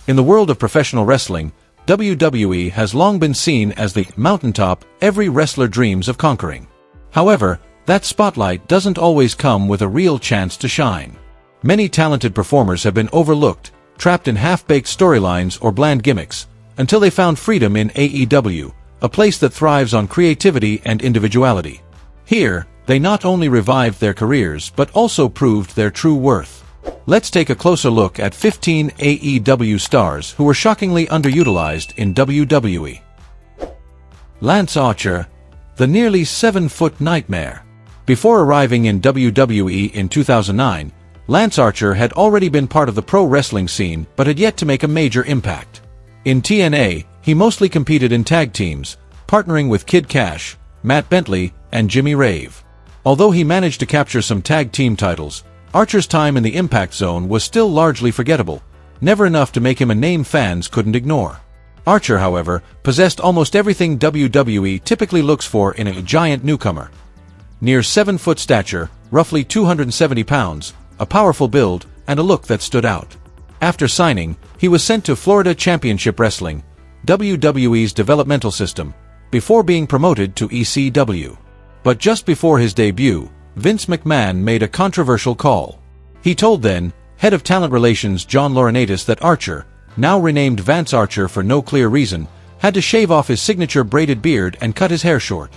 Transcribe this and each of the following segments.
In the world of professional wrestling, WWE has long been seen as the mountaintop every wrestler dreams of conquering. However, that spotlight doesn't always come with a real chance to shine. Many talented performers have been overlooked, trapped in half-baked storylines or bland gimmicks, until they found freedom in AEW, a place that thrives on creativity and individuality. Here, they not only revived their careers but also proved their true worth. Let's take a closer look at 15 AEW stars who were shockingly underutilized in WWE. Lance Archer, the nearly 7-foot nightmare. Before arriving in WWE in 2009, Lance Archer had already been part of the pro wrestling scene but had yet to make a major impact. In TNA, he mostly competed in tag teams, partnering with Kid Cash, Matt Bentley, and Jimmy Rave. Although he managed to capture some tag team titles, Archer's time in the Impact Zone was still largely forgettable, never enough to make him a name fans couldn't ignore. Archer, however, possessed almost everything WWE typically looks for in a giant newcomer. Near 7-foot stature, roughly 270 pounds, a powerful build, and a look that stood out. After signing, he was sent to Florida Championship Wrestling, WWE's developmental system, before being promoted to ECW. But just before his debut, Vince McMahon made a controversial call. He told then head of talent relations John Laurinaitis that Archer, now renamed Vance Archer for no clear reason, had to shave off his signature braided beard and cut his hair short.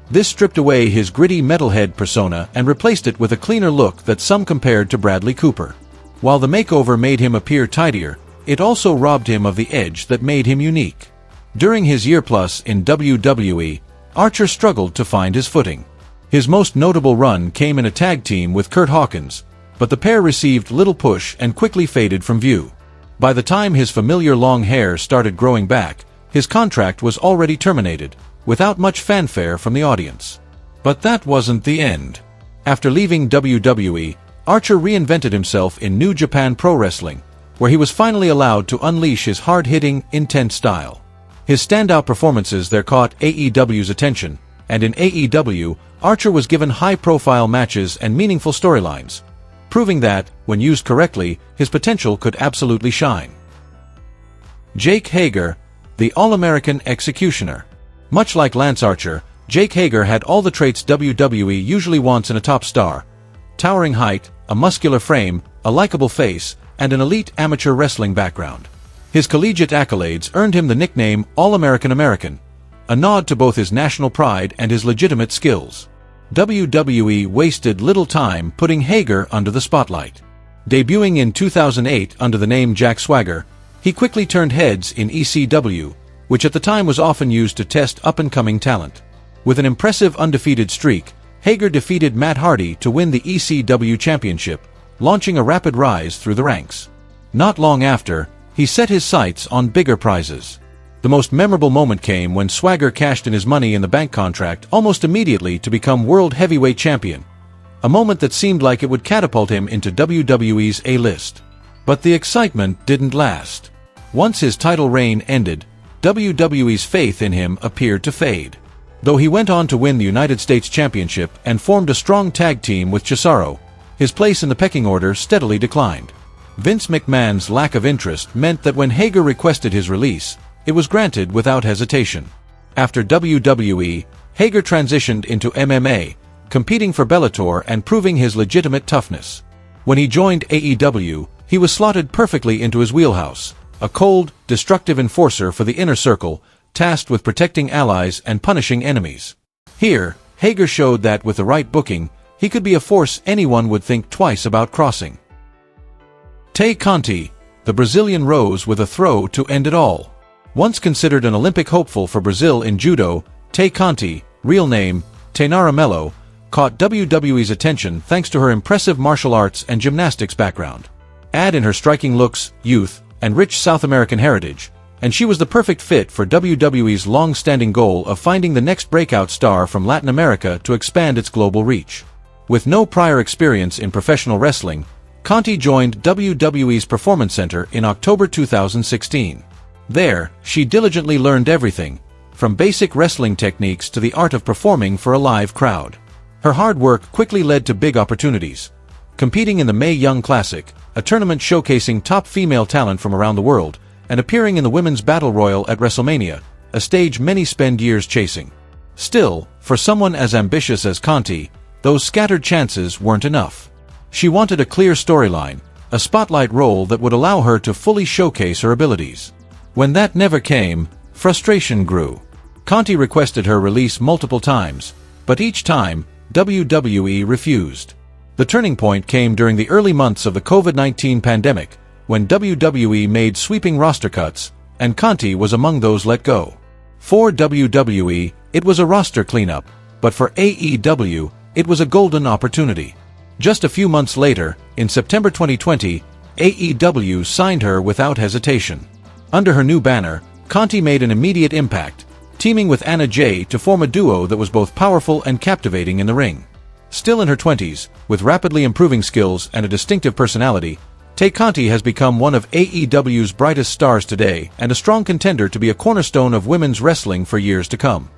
This stripped away his gritty metalhead persona and replaced it with a cleaner look that some compared to Bradley Cooper. While the makeover made him appear tidier, it also robbed him of the edge that made him unique. During his year-plus in WWE, Archer struggled to find his footing. His most notable run came in a tag team with Curt Hawkins, but the pair received little push and quickly faded from view. By the time his familiar long hair started growing back, his contract was already terminated, without much fanfare from the audience. But that wasn't the end. After leaving WWE, Archer reinvented himself in New Japan Pro Wrestling, where he was finally allowed to unleash his hard-hitting, intense style. His standout performances there caught AEW's attention, and in AEW, Archer was given high-profile matches and meaningful storylines, proving that, when used correctly, his potential could absolutely shine. Jake Hager, the All-American Executioner. Much like Lance Archer, Jake Hager had all the traits WWE usually wants in a top star: towering height, a muscular frame, a likable face, and an elite amateur wrestling background. His collegiate accolades earned him the nickname All-American American, a nod to both his national pride and his legitimate skills. WWE wasted little time putting Hager under the spotlight. Debuting in 2008 under the name Jack Swagger, he quickly turned heads in ECW, which at the time was often used to test up-and-coming talent. With an impressive undefeated streak, Hager defeated Matt Hardy to win the ECW Championship, launching a rapid rise through the ranks. Not long after, he set his sights on bigger prizes. The most memorable moment came when Swagger cashed in his Money in the Bank contract almost immediately to become World Heavyweight Champion, a moment that seemed like it would catapult him into WWE's A-list. But the excitement didn't last. Once his title reign ended, WWE's faith in him appeared to fade. Though he went on to win the United States Championship and formed a strong tag team with Cesaro, his place in the pecking order steadily declined. Vince McMahon's lack of interest meant that when Hager requested his release, it was granted without hesitation. After WWE, Hager transitioned into MMA, competing for Bellator and proving his legitimate toughness. When he joined AEW, he was slotted perfectly into his wheelhouse, a cold, destructive enforcer for the inner circle, tasked with protecting allies and punishing enemies. Here, Hager showed that with the right booking, he could be a force anyone would think twice about crossing. Tay Conti, the Brazilian, rose with a throw to end it all. Once considered an Olympic hopeful for Brazil in judo, Tay Conti, real name Tainara Melo, caught WWE's attention thanks to her impressive martial arts and gymnastics background. Add in her striking looks, youth, and rich South American heritage, and she was the perfect fit for WWE's long-standing goal of finding the next breakout star from Latin America to expand its global reach. With no prior experience in professional wrestling, Conti joined WWE's Performance Center in October 2016. There, she diligently learned everything, from basic wrestling techniques to the art of performing for a live crowd. Her hard work quickly led to big opportunities. Competing in the Mae Young Classic, a tournament showcasing top female talent from around the world, and appearing in the Women's Battle Royal at WrestleMania, a stage many spend years chasing. Still, for someone as ambitious as Conti, those scattered chances weren't enough. She wanted a clear storyline, a spotlight role that would allow her to fully showcase her abilities. When that never came, frustration grew. Conti requested her release multiple times, but each time, WWE refused. The turning point came during the early months of the COVID-19 pandemic, when WWE made sweeping roster cuts, and Conti was among those let go. For WWE, it was a roster cleanup, but for AEW, it was a golden opportunity. Just a few months later, in September 2020, AEW signed her without hesitation. Under her new banner, Conti made an immediate impact, teaming with Anna Jay to form a duo that was both powerful and captivating in the ring. Still in her 20s, with rapidly improving skills and a distinctive personality, Tay Conti has become one of AEW's brightest stars today and a strong contender to be a cornerstone of women's wrestling for years to come.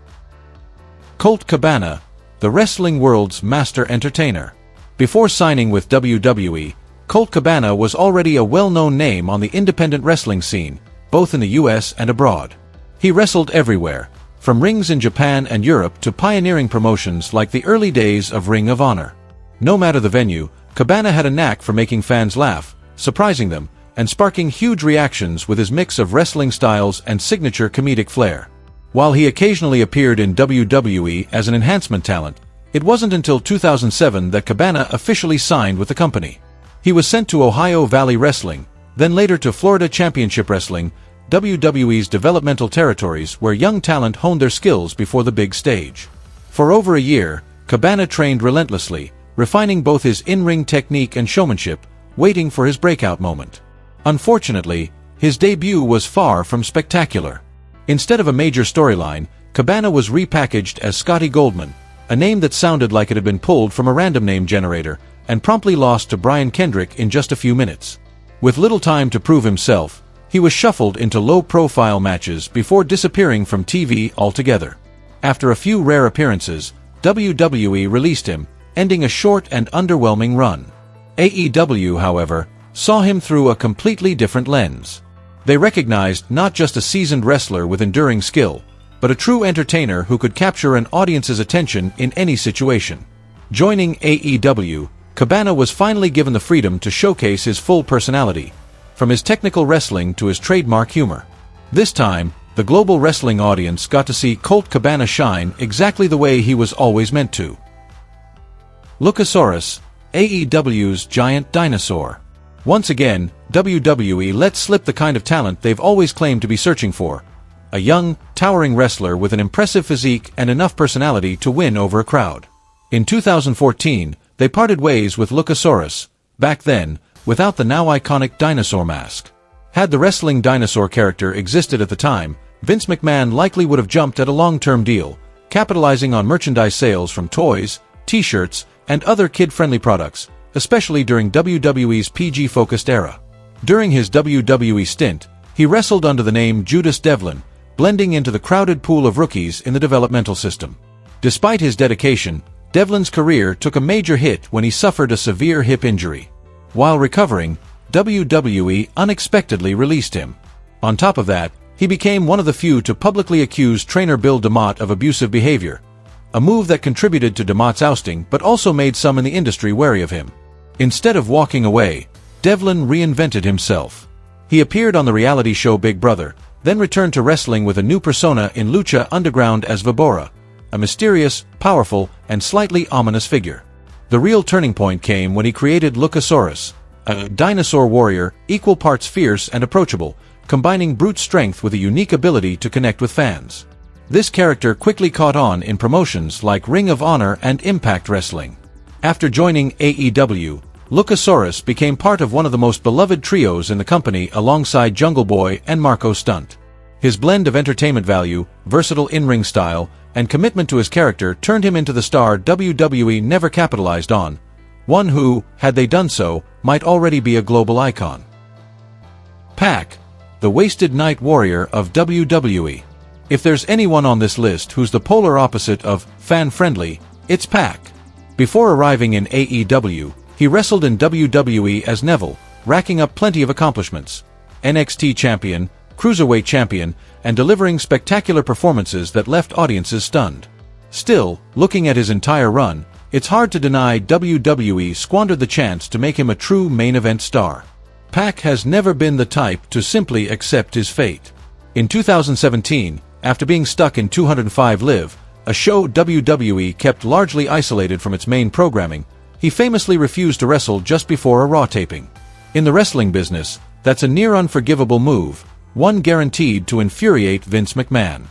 Colt Cabana, the wrestling world's master entertainer. Before signing with WWE, Colt Cabana was already a well-known name on the independent wrestling scene, both in the US and abroad. He wrestled everywhere, from rings in Japan and Europe to pioneering promotions like the early days of Ring of Honor. No matter the venue, Cabana had a knack for making fans laugh, surprising them, and sparking huge reactions with his mix of wrestling styles and signature comedic flair. While he occasionally appeared in WWE as an enhancement talent, it wasn't until 2007 that Cabana officially signed with the company. He was sent to Ohio Valley Wrestling, then later to Florida Championship Wrestling, WWE's developmental territories where young talent honed their skills before the big stage. For over a year, Cabana trained relentlessly, refining both his in-ring technique and showmanship, waiting for his breakout moment. Unfortunately, his debut was far from spectacular. Instead of a major storyline, Cabana was repackaged as Scotty Goldman, a name that sounded like it had been pulled from a random name generator, and promptly lost to Brian Kendrick in just a few minutes. With little time to prove himself, he was shuffled into low-profile matches before disappearing from TV altogether. After a few rare appearances, WWE released him, ending a short and underwhelming run. AEW, however, saw him through a completely different lens. They recognized not just a seasoned wrestler with enduring skill, but a true entertainer who could capture an audience's attention in any situation. Joining AEW, Cabana was finally given the freedom to showcase his full personality, from his technical wrestling to his trademark humor. This time, the global wrestling audience got to see Colt Cabana shine exactly the way he was always meant to. Lucasaurus, AEW's giant dinosaur. Once again, WWE let slip the kind of talent they've always claimed to be searching for. A young, towering wrestler with an impressive physique and enough personality to win over a crowd. In 2014, they parted ways with Lucasaurus, back then, without the now iconic dinosaur mask. Had the wrestling dinosaur character existed at the time, Vince McMahon likely would have jumped at a long-term deal, capitalizing on merchandise sales from toys, t-shirts, and other kid-friendly products, especially during WWE's PG-focused era. During his WWE stint, he wrestled under the name Judas Devlin, blending into the crowded pool of rookies in the developmental system. Despite his dedication, Devlin's career took a major hit when he suffered a severe hip injury. While recovering, WWE unexpectedly released him. On top of that, he became one of the few to publicly accuse trainer Bill DeMott of abusive behavior, a move that contributed to DeMott's ousting but also made some in the industry wary of him. Instead of walking away, Devlin reinvented himself. He appeared on the reality show Big Brother, then returned to wrestling with a new persona in Lucha Underground as Vibora, a mysterious, powerful, and slightly ominous figure. The real turning point came when he created Lucasaurus, a dinosaur warrior, equal parts fierce and approachable, combining brute strength with a unique ability to connect with fans. This character quickly caught on in promotions like Ring of Honor and Impact Wrestling. After joining AEW, Lucasaurus became part of one of the most beloved trios in the company alongside Jungle Boy and Marco Stunt. His blend of entertainment value, versatile in-ring style, and commitment to his character turned him into the star WWE never capitalized on, one who, had they done so, might already be a global icon. Pac, the Wasted Night Warrior of WWE. If there's anyone on this list who's the polar opposite of fan-friendly, it's Pac. Before arriving in AEW, he wrestled in WWE as Neville, racking up plenty of accomplishments. NXT champion, cruiserweight champion, and delivering spectacular performances that left audiences stunned. Still, looking at his entire run, it's hard to deny WWE squandered the chance to make him a true main event star. Pac has never been the type to simply accept his fate. In 2017, after being stuck in 205 Live, a show WWE kept largely isolated from its main programming, he famously refused to wrestle just before a Raw taping. In the wrestling business, that's a near unforgivable move, one guaranteed to infuriate Vince McMahon.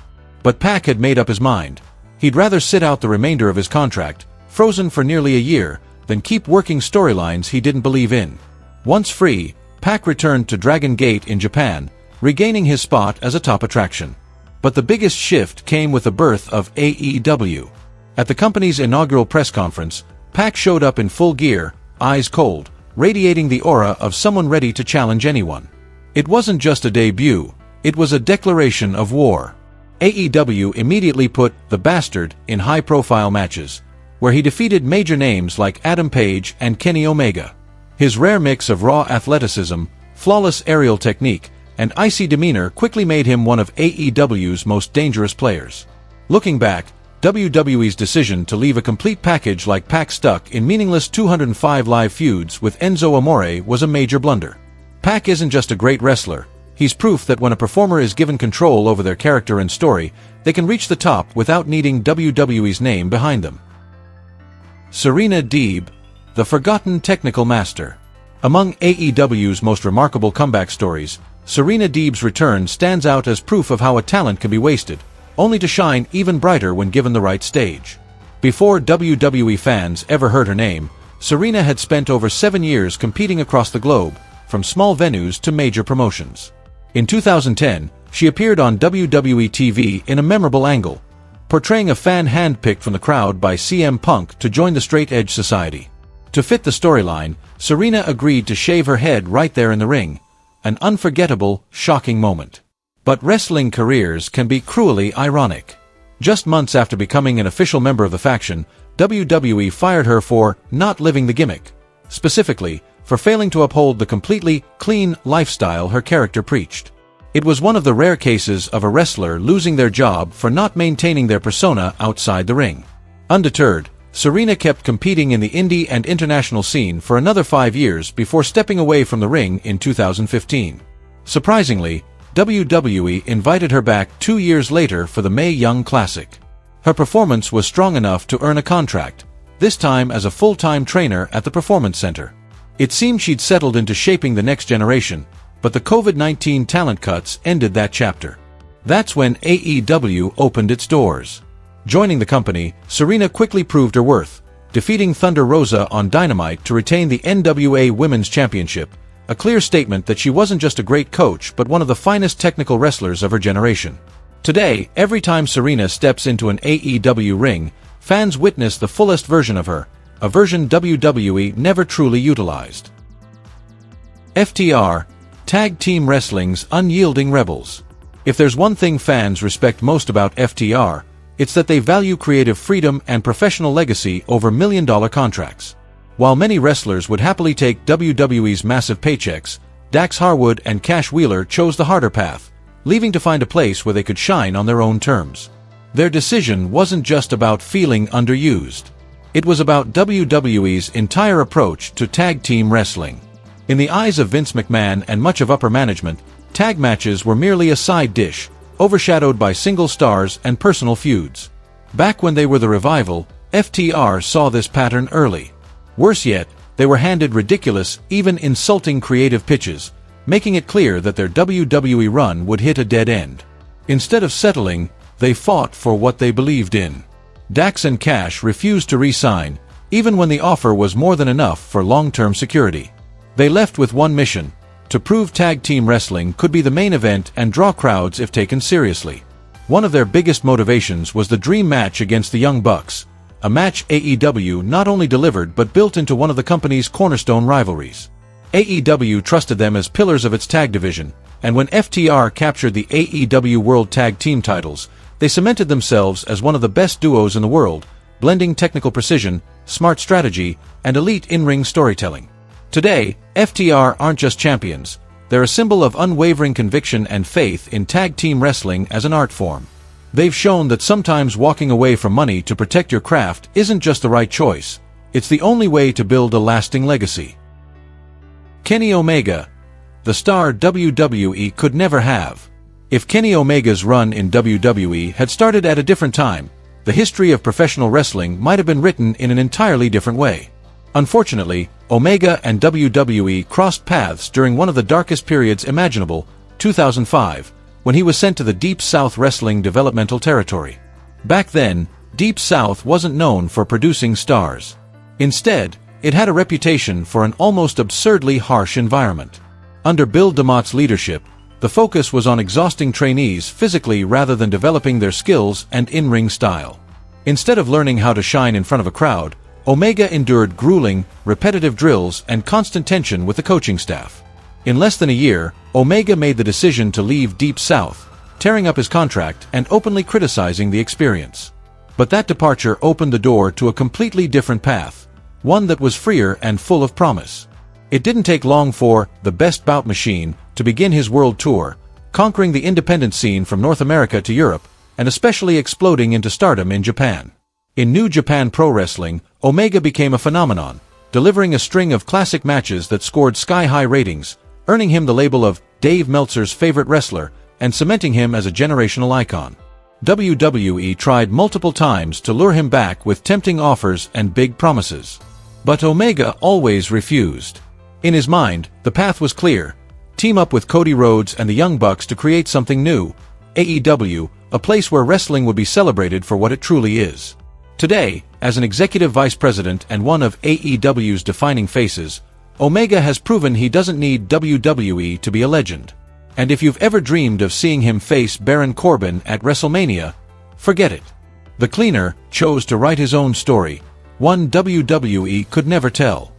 But Pac had made up his mind. He'd rather sit out the remainder of his contract, frozen for nearly a year, than keep working storylines he didn't believe in. Once free, Pac returned to Dragon Gate in Japan, regaining his spot as a top attraction. But the biggest shift came with the birth of AEW. At the company's inaugural press conference, Pac showed up in full gear, eyes cold, radiating the aura of someone ready to challenge anyone. It wasn't just a debut, it was a declaration of war. AEW immediately put the Bastard in high-profile matches, where he defeated major names like Adam Page and Kenny Omega. His rare mix of raw athleticism, flawless aerial technique, and icy demeanor quickly made him one of AEW's most dangerous players. Looking back, WWE's decision to leave a complete package like Pac stuck in meaningless 205 live feuds with Enzo Amore was a major blunder. Pac isn't just a great wrestler, he's proof that when a performer is given control over their character and story, they can reach the top without needing WWE's name behind them. Serena Deeb, the forgotten technical master. Among AEW's most remarkable comeback stories, Serena Deeb's return stands out as proof of how a talent can be wasted, only to shine even brighter when given the right stage. Before WWE fans ever heard her name, Serena had spent over 7 years competing across the globe, from small venues to major promotions. In 2010, she appeared on WWE TV in a memorable angle, portraying a fan handpicked from the crowd by CM Punk to join the Straight Edge Society. To fit the storyline, Serena agreed to shave her head right there in the ring, an unforgettable, shocking moment. But wrestling careers can be cruelly ironic. Just months after becoming an official member of the faction, WWE fired her for not living the gimmick, specifically for failing to uphold the completely clean lifestyle her character preached. It was one of the rare cases of a wrestler losing their job for not maintaining their persona outside the ring. Undeterred, Serena kept competing in the indie and international scene for another 5 years before stepping away from the ring in 2015. Surprisingly, WWE invited her back 2 years later for the Mae Young Classic. Her performance was strong enough to earn a contract, this time as a full-time trainer at the Performance Center. It seemed she'd settled into shaping the next generation, but the COVID-19 talent cuts ended that chapter. That's when AEW opened its doors. Joining the company, Serena quickly proved her worth, defeating Thunder Rosa on Dynamite to retain the NWA Women's Championship, a clear statement that she wasn't just a great coach but one of the finest technical wrestlers of her generation. Today, every time Serena steps into an AEW ring, fans witness the fullest version of her, a version WWE never truly utilized. FTR, Tag Team Wrestling's unyielding rebels. If there's one thing fans respect most about FTR, it's that they value creative freedom and professional legacy over million-dollar contracts. While many wrestlers would happily take WWE's massive paychecks, Dax Harwood and Cash Wheeler chose the harder path, leaving to find a place where they could shine on their own terms. Their decision wasn't just about feeling underused. It was about WWE's entire approach to tag team wrestling. In the eyes of Vince McMahon and much of upper management, tag matches were merely a side dish, overshadowed by single stars and personal feuds. Back when they were the Revival, FTR saw this pattern early. Worse yet, they were handed ridiculous, even insulting creative pitches, making it clear that their WWE run would hit a dead end. Instead of settling, they fought for what they believed in. Dax and Cash refused to re-sign, even when the offer was more than enough for long-term security. They left with one mission: to prove tag team wrestling could be the main event and draw crowds if taken seriously. One of their biggest motivations was the dream match against the Young Bucks, a match AEW not only delivered but built into one of the company's cornerstone rivalries. AEW trusted them as pillars of its tag division, and when FTR captured the AEW World Tag Team titles, they cemented themselves as one of the best duos in the world, blending technical precision, smart strategy, and elite in-ring storytelling. Today, FTR aren't just champions, They're a symbol of unwavering conviction and faith in tag team wrestling as an art form. They've shown that sometimes walking away from money to protect your craft isn't just the right choice. It's the only way to build a lasting legacy. Kenny Omega, the star WWE could never have. If Kenny Omega's run in WWE had started at a different time, the history of professional wrestling might have been written in an entirely different way. Unfortunately, Omega and WWE crossed paths during one of the darkest periods imaginable, 2005, when he was sent to the Deep South Wrestling developmental territory. Back then, Deep South wasn't known for producing stars. Instead, it had a reputation for an almost absurdly harsh environment. Under Bill DeMott's leadership, the focus was on exhausting trainees physically rather than developing their skills and in-ring style. Instead of learning how to shine in front of a crowd, Omega endured grueling, repetitive drills and constant tension with the coaching staff. In less than a year, Omega made the decision to leave Deep South, tearing up his contract and openly criticizing the experience. But that departure opened the door to a completely different path, one that was freer and full of promise. It didn't take long for the Best Bout Machine to begin his world tour, conquering the independent scene from North America to Europe, and especially exploding into stardom in Japan. In New Japan Pro Wrestling, Omega became a phenomenon, delivering a string of classic matches that scored sky-high ratings, earning him the label of Dave Meltzer's favorite wrestler and cementing him as a generational icon. WWE tried multiple times to lure him back with tempting offers and big promises. But Omega always refused. In his mind, the path was clear. Team up with Cody Rhodes and the Young Bucks to create something new. AEW, a place where wrestling would be celebrated for what it truly is. Today, as an executive vice president and one of AEW's defining faces, Omega has proven he doesn't need WWE to be a legend. And if you've ever dreamed of seeing him face Baron Corbin at WrestleMania, forget it. The Cleaner chose to write his own story, one WWE could never tell.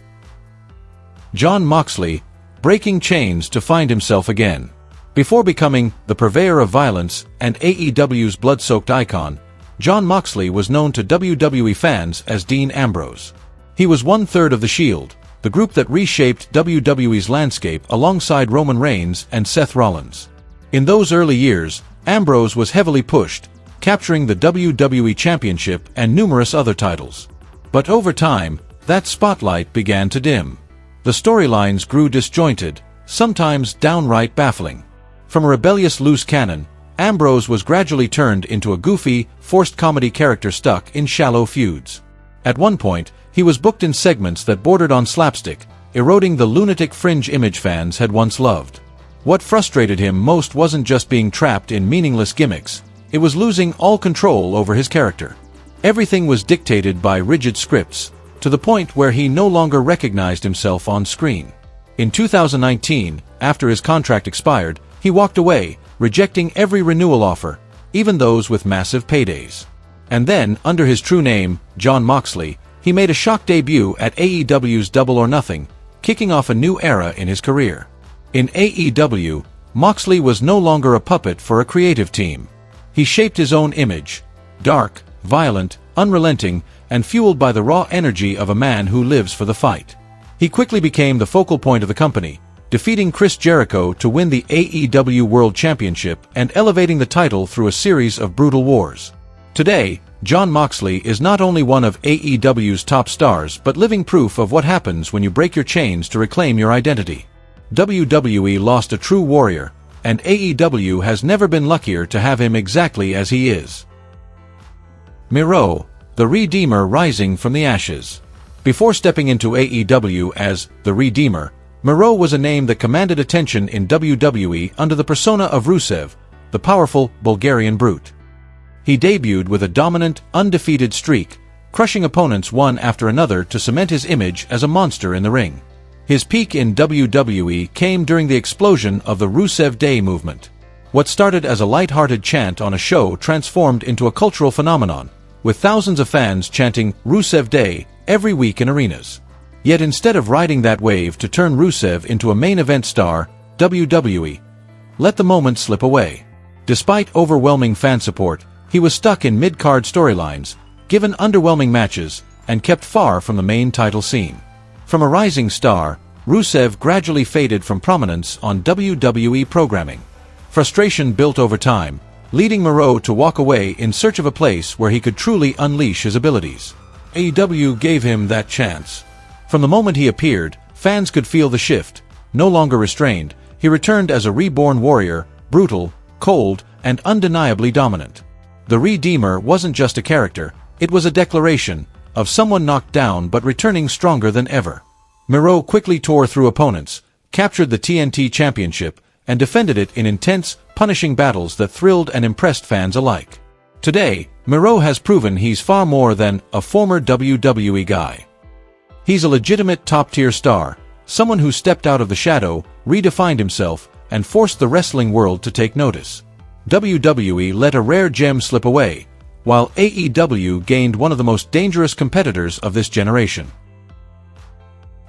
Jon Moxley, breaking chains to find himself again. Before becoming the purveyor of violence and AEW's blood-soaked icon, Jon Moxley was known to WWE fans as Dean Ambrose. He was one-third of The Shield, the group that reshaped WWE's landscape alongside Roman Reigns and Seth Rollins. In those early years, Ambrose was heavily pushed, capturing the WWE Championship and numerous other titles. But over time, that spotlight began to dim. The storylines grew disjointed, sometimes downright baffling. From a rebellious loose cannon, Ambrose was gradually turned into a goofy, forced comedy character stuck in shallow feuds. At one point, he was booked in segments that bordered on slapstick, eroding the lunatic fringe image fans had once loved. What frustrated him most wasn't just being trapped in meaningless gimmicks, it was losing all control over his character. Everything was dictated by rigid scripts, to the point where he no longer recognized himself on screen. In 2019, after his contract expired, he walked away, rejecting every renewal offer, even those with massive paydays. And then, under his true name, Jon Moxley, he made a shock debut at AEW's Double or Nothing, kicking off a new era in his career. In AEW, Moxley was no longer a puppet for a creative team. He shaped his own image, dark, violent, unrelenting, and fueled by the raw energy of a man who lives for the fight. He quickly became the focal point of the company, defeating Chris Jericho to win the AEW World Championship and elevating the title through a series of brutal wars. Today, Jon Moxley is not only one of AEW's top stars but living proof of what happens when you break your chains to reclaim your identity. WWE lost a true warrior, and AEW has never been luckier to have him exactly as he is. Miro, the Redeemer rising from the ashes. Before stepping into AEW as the Redeemer, Miro was a name that commanded attention in WWE under the persona of Rusev, the powerful Bulgarian brute. He debuted with a dominant, undefeated streak, crushing opponents one after another to cement his image as a monster in the ring. His peak in WWE came during the explosion of the Rusev Day movement. What started as a light-hearted chant on a show transformed into a cultural phenomenon, with thousands of fans chanting Rusev Day every week in arenas. Yet instead of riding that wave to turn Rusev into a main event star, WWE let the moment slip away. Despite overwhelming fan support, he was stuck in mid-card storylines, given underwhelming matches, and kept far from the main title scene. From a rising star, Rusev gradually faded from prominence on WWE programming. Frustration built over time, leading Miro to walk away in search of a place where he could truly unleash his abilities. AEW gave him that chance. From the moment he appeared, fans could feel the shift. No longer restrained, he returned as a reborn warrior, brutal, cold, and undeniably dominant. The Redeemer wasn't just a character, it was a declaration of someone knocked down but returning stronger than ever. Miro quickly tore through opponents, captured the TNT Championship, and defended it in intense, punishing battles that thrilled and impressed fans alike. Today, Miro has proven he's far more than a former WWE guy. He's a legitimate top-tier star, someone who stepped out of the shadow, redefined himself, and forced the wrestling world to take notice. WWE let a rare gem slip away, while AEW gained one of the most dangerous competitors of this generation.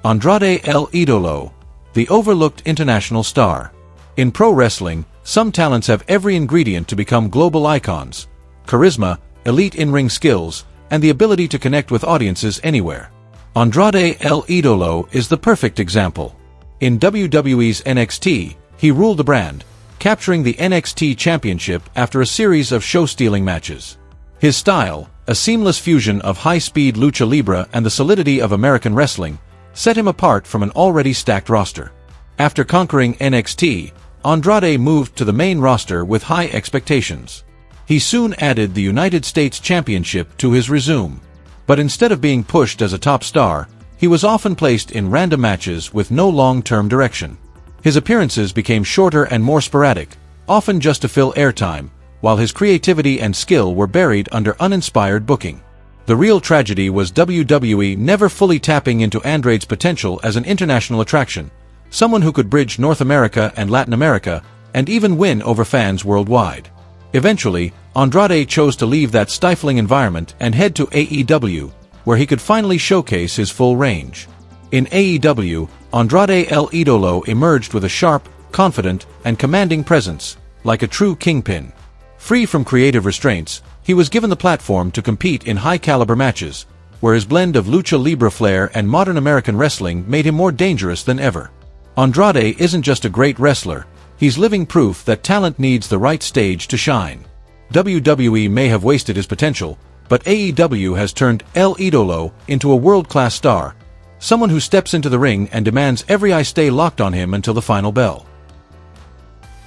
Andrade Elidolo, the overlooked international star. In pro wrestling, some talents have every ingredient to become global icons: charisma, elite in-ring skills, and the ability to connect with audiences anywhere. Andrade Elidolo is the perfect example. In WWE's NXT, he ruled the brand, capturing the NXT Championship after a series of show-stealing matches. His style, a seamless fusion of high-speed lucha libre and the solidity of American wrestling, set him apart from an already stacked roster. After conquering NXT, Andrade moved to the main roster with high expectations. He soon added the United States Championship to his resume. But instead of being pushed as a top star, he was often placed in random matches with no long-term direction. His appearances became shorter and more sporadic, often just to fill airtime, while his creativity and skill were buried under uninspired booking. The real tragedy was WWE never fully tapping into Andrade's potential as an international attraction, someone who could bridge North America and Latin America, and even win over fans worldwide. Eventually, Andrade chose to leave that stifling environment and head to AEW, where he could finally showcase his full range. In AEW, Andrade Elidolo emerged with a sharp, confident, and commanding presence, like a true kingpin. Free from creative restraints, he was given the platform to compete in high-caliber matches, where his blend of lucha libre flair and modern American wrestling made him more dangerous than ever. Andrade isn't just a great wrestler, he's living proof that talent needs the right stage to shine. WWE may have wasted his potential, but AEW has turned Elidolo into a world-class star, someone who steps into the ring and demands every eye stay locked on him until the final bell.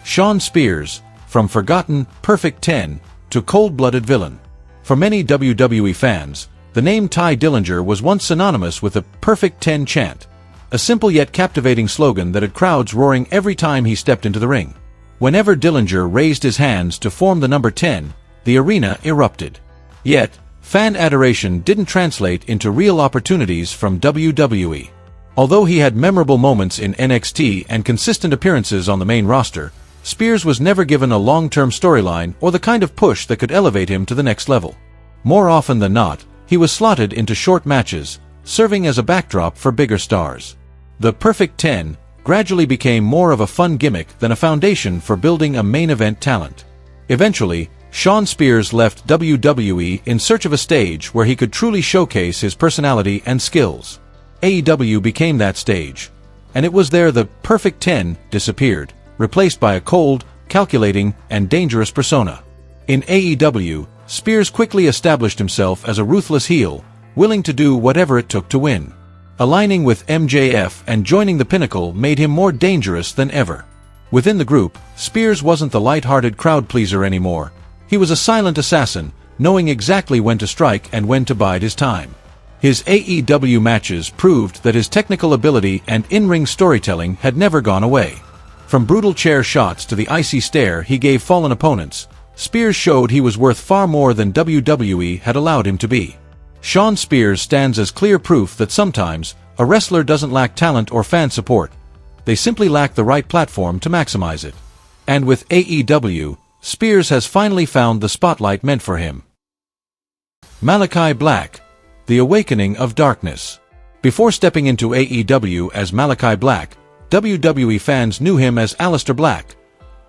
Shawn Spears, from forgotten Perfect 10 to cold-blooded villain. For many WWE fans, the name Tye Dillinger was once synonymous with the Perfect 10 chant, a simple yet captivating slogan that had crowds roaring every time he stepped into the ring. Whenever Dillinger raised his hands to form the number 10, the arena erupted. Yet, fan adoration didn't translate into real opportunities from WWE. Although he had memorable moments in NXT and consistent appearances on the main roster, Spears was never given a long-term storyline or the kind of push that could elevate him to the next level. More often than not, he was slotted into short matches, serving as a backdrop for bigger stars. The Perfect 10 gradually became more of a fun gimmick than a foundation for building a main event talent. Eventually, Shawn Spears left WWE in search of a stage where he could truly showcase his personality and skills. AEW became that stage, and it was there the Perfect 10 disappeared, replaced by a cold, calculating, and dangerous persona. In AEW, Spears quickly established himself as a ruthless heel, willing to do whatever it took to win. Aligning with MJF and joining the Pinnacle made him more dangerous than ever. Within the group, Spears wasn't the light-hearted crowd-pleaser anymore. He was a silent assassin, knowing exactly when to strike and when to bide his time. His AEW matches proved that his technical ability and in-ring storytelling had never gone away. From brutal chair shots to the icy stare he gave fallen opponents, Spears showed he was worth far more than WWE had allowed him to be. Shawn Spears stands as clear proof that sometimes, a wrestler doesn't lack talent or fan support. They simply lack the right platform to maximize it. And with AEW, Spears has finally found the spotlight meant for him. Malachi Black, the Awakening of Darkness. Before stepping into AEW as Malachi Black, WWE fans knew him as Aleister Black,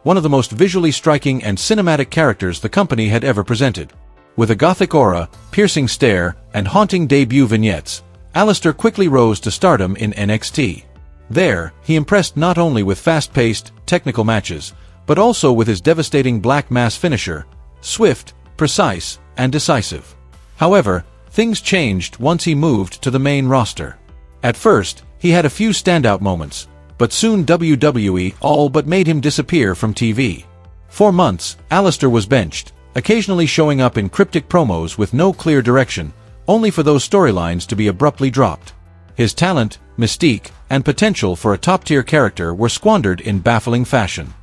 one of the most visually striking and cinematic characters the company had ever presented. With a gothic aura, piercing stare, and haunting debut vignettes, Aleister quickly rose to stardom in NXT. There, he impressed not only with fast-paced, technical matches, but also with his devastating black mass finisher, swift, precise, and decisive. However, things changed once he moved to the main roster. At first, he had a few standout moments, but soon WWE all but made him disappear from TV. For months, Alistair was benched, occasionally showing up in cryptic promos with no clear direction, only for those storylines to be abruptly dropped. His talent, mystique, and potential for a top-tier character were squandered in baffling fashion.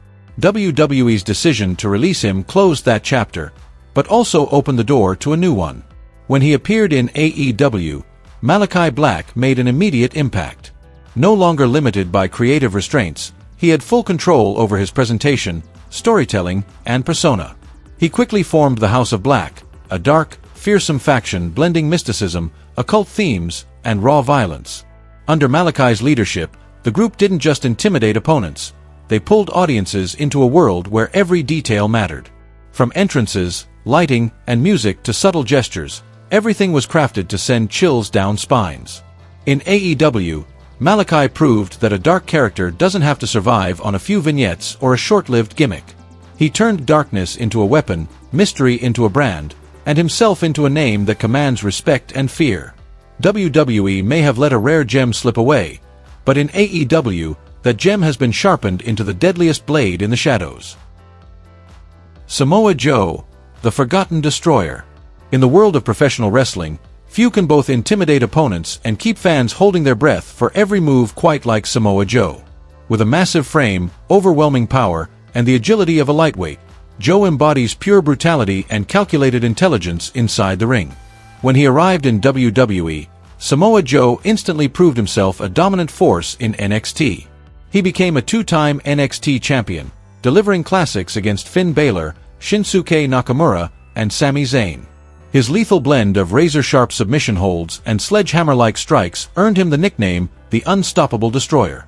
WWE's decision to release him closed that chapter, but also opened the door to a new one. When he appeared in AEW, Malachi Black made an immediate impact. No longer limited by creative restraints, he had full control over his presentation, storytelling, and persona. He quickly formed the House of Black, a dark, fearsome faction blending mysticism, occult themes, and raw violence. Under Malachi's leadership, the group didn't just intimidate opponents, they pulled audiences into a world where every detail mattered. From entrances, lighting, and music to subtle gestures, everything was crafted to send chills down spines. In AEW, Malachi proved that a dark character doesn't have to survive on a few vignettes or a short-lived gimmick. He turned darkness into a weapon, mystery into a brand, and himself into a name that commands respect and fear. WWE may have let a rare gem slip away, but in AEW, that gem has been sharpened into the deadliest blade in the shadows. Samoa Joe, the Forgotten Destroyer. In the world of professional wrestling, few can both intimidate opponents and keep fans holding their breath for every move quite like Samoa Joe. With a massive frame, overwhelming power, and the agility of a lightweight, Joe embodies pure brutality and calculated intelligence inside the ring. When he arrived in WWE, Samoa Joe instantly proved himself a dominant force in NXT. He became a two-time NXT champion, delivering classics against Finn Balor, Shinsuke Nakamura, and Sami Zayn. His lethal blend of razor-sharp submission holds and sledgehammer-like strikes earned him the nickname the Unstoppable Destroyer.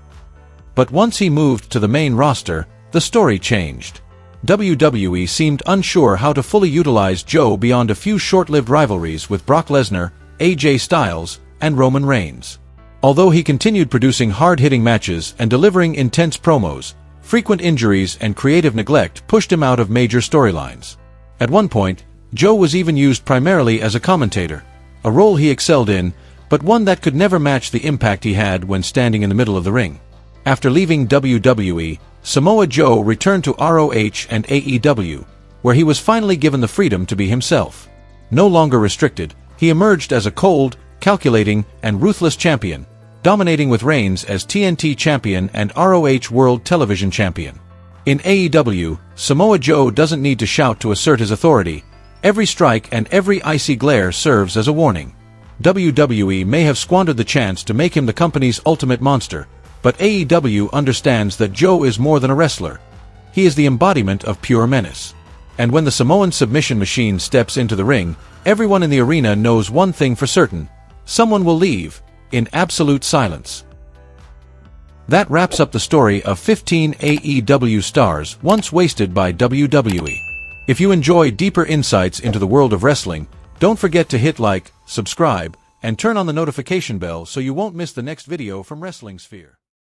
But once he moved to the main roster, the story changed. WWE seemed unsure how to fully utilize Joe beyond a few short-lived rivalries with Brock Lesnar, AJ Styles, and Roman Reigns. Although he continued producing hard-hitting matches and delivering intense promos, frequent injuries and creative neglect pushed him out of major storylines. At one point, Joe was even used primarily as a commentator, a role he excelled in, but one that could never match the impact he had when standing in the middle of the ring. After leaving WWE, Samoa Joe returned to ROH and AEW, where he was finally given the freedom to be himself. No longer restricted, he emerged as a cold, calculating, and ruthless champion, dominating with reigns as TNT champion and ROH World Television champion. In AEW, Samoa Joe doesn't need to shout to assert his authority. Every strike and every icy glare serves as a warning. WWE may have squandered the chance to make him the company's ultimate monster, but AEW understands that Joe is more than a wrestler. He is the embodiment of pure menace. And when the Samoan submission machine steps into the ring, everyone in the arena knows one thing for certain: someone will leave in absolute silence. That wraps up the story of 15 AEW stars once wasted by WWE. If you enjoy deeper insights into the world of wrestling, don't forget to hit like, subscribe, and turn on the notification bell so you won't miss the next video from Wrestling Sphere.